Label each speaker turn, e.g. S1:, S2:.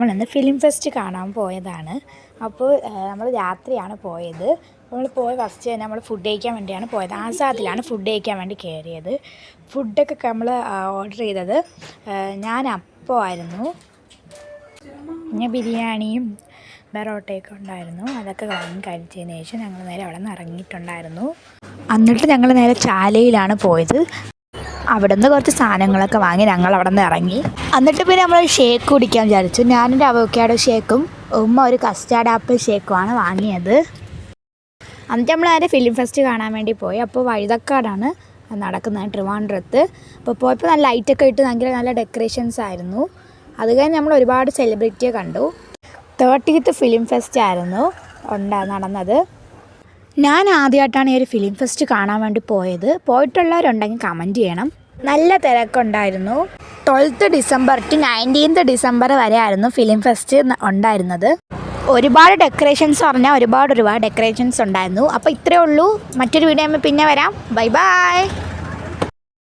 S1: നമ്മളിന്ന് film fest കാണാൻ പോയതാണ്. അപ്പോൾ നമ്മൾ രാത്രിയാണ് പോയത്. നമ്മൾ പോയ ഫസ്റ്റ് തന്നെ നമ്മൾ ഫുഡ് കഴിക്കാൻ വേണ്ടിയാണ് പോയത്. ആസാദിലാണ് ഫുഡ് കഴിക്കാൻ വേണ്ടി കയറിയത്. ഫുഡൊക്കെ നമ്മൾ ഓർഡർ ചെയ്തത് ഞാൻ അപ്പമായിരുന്നു. പിന്നെ ബിരിയാണിയും പൊറോട്ടയൊക്കെ ഉണ്ടായിരുന്നു. അതൊക്കെ വാങ്ങി കഴിച്ചതിന് ശേഷം ഞങ്ങൾ നേരെ അവിടെ നിന്ന് ഇറങ്ങിയിട്ടുണ്ടായിരുന്നു. എന്നിട്ട് ഞങ്ങൾ നേരെ ചാലയിലാണ് പോയത്. അവിടെ നിന്ന് കുറച്ച് സാധനങ്ങളൊക്കെ വാങ്ങി ഞങ്ങൾ അവിടെ നിന്ന് ഇറങ്ങി. എന്നിട്ട് പിന്നെ നമ്മൾ ഷേക്ക് കുടിക്കാൻ വിചാരിച്ചു. ഞാനൊരു അവോക്കാഡോ ഷേക്കും ഉമ്മ ഒരു കസ്റ്റാർഡ് ആപ്പിൾ ഷേക്കുമാണ് വാങ്ങിയത്. എന്നിട്ട് നമ്മൾ നേരെ ഫിലിം ഫെസ്റ്റ് കാണാൻ വേണ്ടി പോയി. അപ്പോൾ വഴുതക്കാടാണ് നടക്കുന്നത്, ട്രിവാൻഡ്രത്ത്. അപ്പോൾ പോയപ്പോൾ നല്ല ലൈറ്റൊക്കെ ഇട്ട് നല്ല ഡെക്കറേഷൻസ് ആയിരുന്നു. അത് കഴിഞ്ഞ് നമ്മൾ ഒരുപാട് സെലിബ്രിറ്റിയെ കണ്ടു. 30th ഫിലിം ഫെസ്റ്റ് ആയിരുന്നു നടന്നത്. ഞാൻ ആദ്യമായിട്ടാണ് ഈ ഒരു ഫിലിം ഫെസ്റ്റ് കാണാൻ വേണ്ടി പോയത്. പോയിട്ടുള്ളവരുണ്ടെങ്കിൽ കമൻറ്റ് ചെയ്യണം. നല്ല തിരക്കുണ്ടായിരുന്നു. 12th December two 19th December വരെ ആയിരുന്നു ഫിലിം ഫെസ്റ്റ് ഉണ്ടായിരുന്നത്. ഒരുപാട് ഡെക്കറേഷൻസ് പറഞ്ഞാൽ ഒരുപാട് ഡെക്കറേഷൻസ് ഉണ്ടായിരുന്നു. അപ്പോൾ ഇത്രയേ ഉള്ളൂ. മറ്റൊരു വീഡിയോ പിന്നെ വരാം. Bye bye.